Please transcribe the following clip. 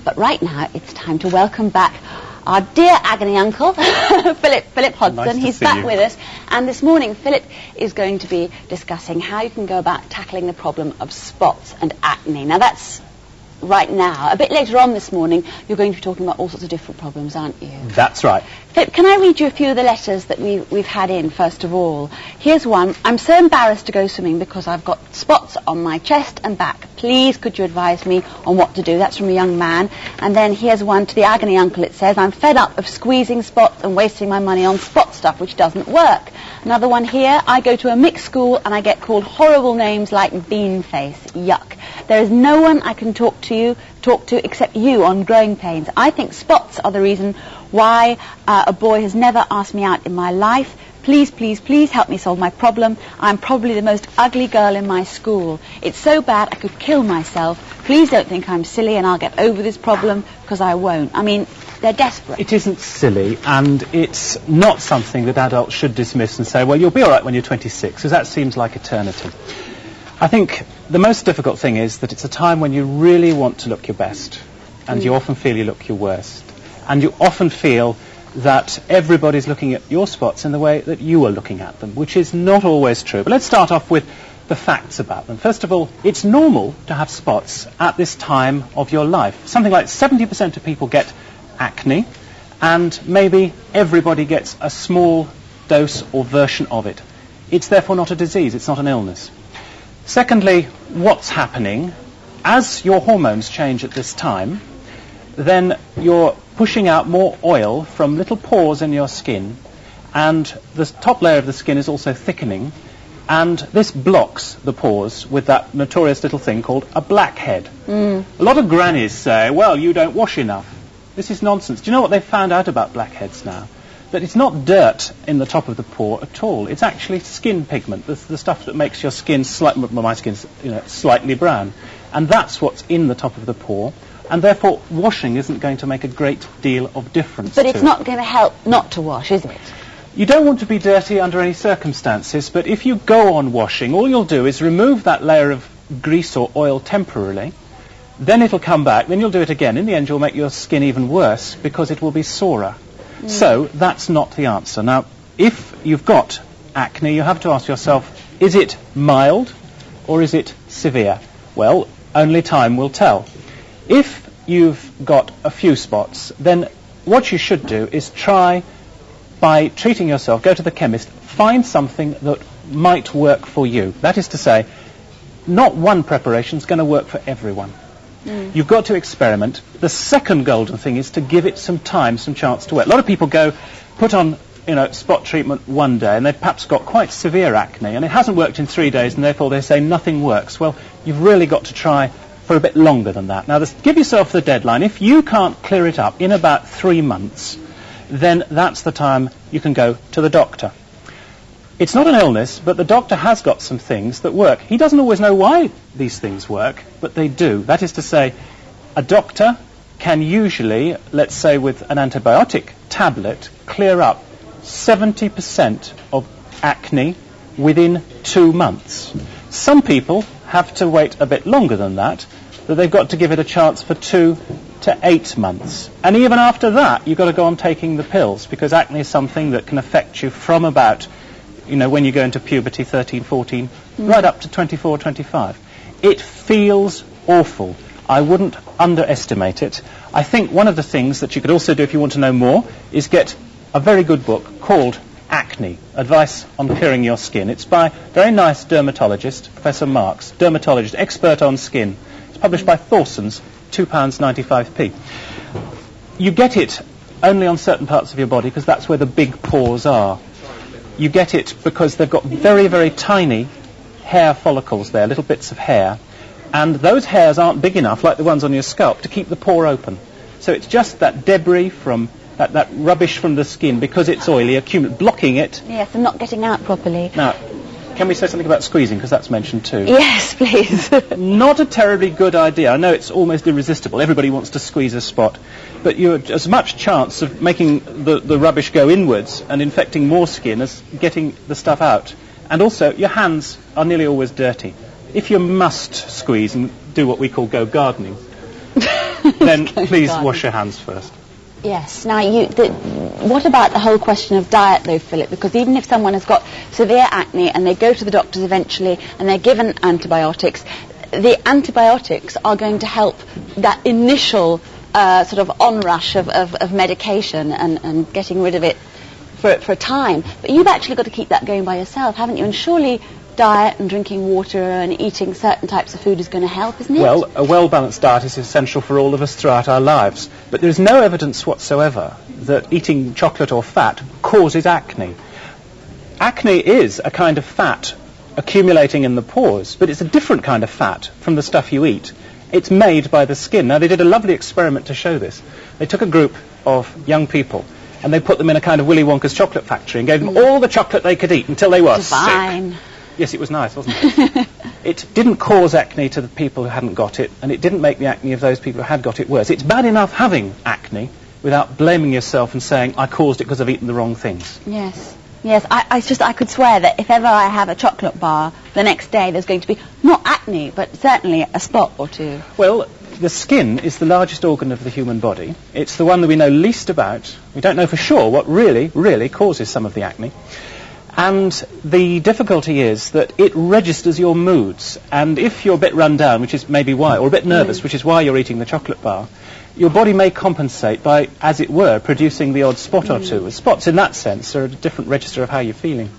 But right now, it's time to welcome back our dear agony uncle, Philip Hodson. Nice to He's see back you. with us. And this morning, Philip is going to be discussing how you can go about tackling the problem of spots and acne. Now, that's right now. A bit later on this morning, you're going to be talking about all sorts of different problems, aren't you? That's right. Philip, can I read you a few of the letters that we've had in, first of all? Here's one. I'm so embarrassed to go swimming because I've got spots on my chest and back. Please, could you advise me on what to do? That's from a young man. And then here's one to the agony uncle. It says, I'm fed up of squeezing spots and wasting my money on spot stuff which doesn't work. Another one here. I go to a mixed school and I get called horrible names like bean face. Yuck. There is no one I can talk to except you on growing pains. I think spots are the reason why a boy has never asked me out in my life. Please, please, please help me solve my problem. I'm probably the most ugly girl in my school. It's so bad I could kill myself. Please don't think I'm silly and I'll get over this problem, because I won't. I mean, they're desperate. It isn't silly, and it's not something that adults should dismiss and say, well, you'll be all right when you're 26, because that seems like eternity. I think the most difficult thing is that it's a time when you really want to look your best, and you often feel you look your worst. And you often feel that everybody's looking at your spots in the way that you are looking at them, which is not always true. But let's start off with the facts about them. First of all, it's normal to have spots at this time of your life. Something like 70% of people get acne, and maybe everybody gets a small dose or version of it. It's therefore not a disease, it's not an illness. Secondly, what's happening? As your hormones change at this time, then you're pushing out more oil from little pores in your skin, and the top layer of the skin is also thickening, and this blocks the pores with that notorious little thing called a blackhead. A lot of grannies say, well, you don't wash enough. This is nonsense. Do you know what they've found out about blackheads now? That it's not dirt in the top of the pore at all. It's actually skin pigment, the stuff that makes your skin my skin's slightly brown, and that's what's in the top of the pore. And therefore, washing isn't going to make a great deal of difference. But it's not going to help not to wash, is it? You don't want to be dirty under any circumstances, but if you go on washing, all you'll do is remove that layer of grease or oil temporarily, then it'll come back, then you'll do it again. In the end, you'll make your skin even worse because it will be sorer. So that's not the answer. Now, if you've got acne, you have to ask yourself, is it mild or is it severe? Well, only time will tell. If you've got a few spots, then what you should do is try, by treating yourself, go to the chemist, find something that might work for you. That is to say, not one preparation is going to work for everyone. You've got to experiment. The second golden thing is to give it some time, some chance to work. A lot of people go, put on spot treatment one day, and they've perhaps got quite severe acne, and it hasn't worked in 3 days, and therefore they say nothing works. Well, you've really got to try for a bit longer than that. Now, give yourself the deadline. If you can't clear it up in about 3 months, then that's the time you can go to the doctor. It's not an illness, but the doctor has got some things that work. He doesn't always know why these things work, but they do. That is to say, a doctor can usually, let's say with an antibiotic tablet, clear up 70% of acne within 2 months. Some people have to wait a bit longer than that, but they've got to give it a chance for 2 to 8 months. And even after that, you've got to go on taking the pills, because acne is something that can affect you from about, when you go into puberty, 13, 14, right up to 24, 25. It feels awful. I wouldn't underestimate it. I think one of the things that you could also do if you want to know more is get a very good book called Acne, Advice on Clearing Your Skin. It's by a very nice dermatologist, Professor Marks, dermatologist, expert on skin. It's published by Thorson's, £2.95p. You get it only on certain parts of your body because that's where the big pores are. You get it because they've got very, very tiny hair follicles there, little bits of hair, and those hairs aren't big enough, like the ones on your scalp, to keep the pore open. So it's just that debris from that rubbish from the skin, because it's oily, blocking it. Yes, and not getting out properly. Now, can we say something about squeezing, because that's mentioned too? Yes, please. Not a terribly good idea. I know it's almost irresistible. Everybody wants to squeeze a spot. But you have as much chance of making the rubbish go inwards and infecting more skin as getting the stuff out. And also, your hands are nearly always dirty. If you must squeeze and do what we call go gardening, then please wash your hands first. Yes. Now, what about the whole question of diet, though, Philip? Because even if someone has got severe acne and they go to the doctors eventually and they're given antibiotics, the antibiotics are going to help that initial sort of onrush of medication and getting rid of it for a time. But you've actually got to keep that going by yourself, haven't you? And surely diet and drinking water and eating certain types of food is going to help, isn't it? Well, a well-balanced diet is essential for all of us throughout our lives. But there's no evidence whatsoever that eating chocolate or fat causes acne. Acne is a kind of fat accumulating in the pores, but it's a different kind of fat from the stuff you eat. It's made by the skin. Now, they did a lovely experiment to show this. They took a group of young people and they put them in a kind of Willy Wonka's chocolate factory and gave them all the chocolate they could eat until they were sick. Yes, it was nice, wasn't it? It didn't cause acne to the people who hadn't got it, and it didn't make the acne of those people who had got it worse. It's bad enough having acne without blaming yourself and saying, I caused it because I've eaten the wrong things. Yes. Yes, I could swear that if ever I have a chocolate bar, the next day there's going to be, not acne, but certainly a spot or two. Well, the skin is the largest organ of the human body. It's the one that we know least about. We don't know for sure what really causes some of the acne. And the difficulty is that it registers your moods. And if you're a bit run down, which is maybe why, or a bit nervous, which is why you're eating the chocolate bar, your body may compensate by, as it were, producing the odd spot or two. Spots in that sense are a different register of how you're feeling.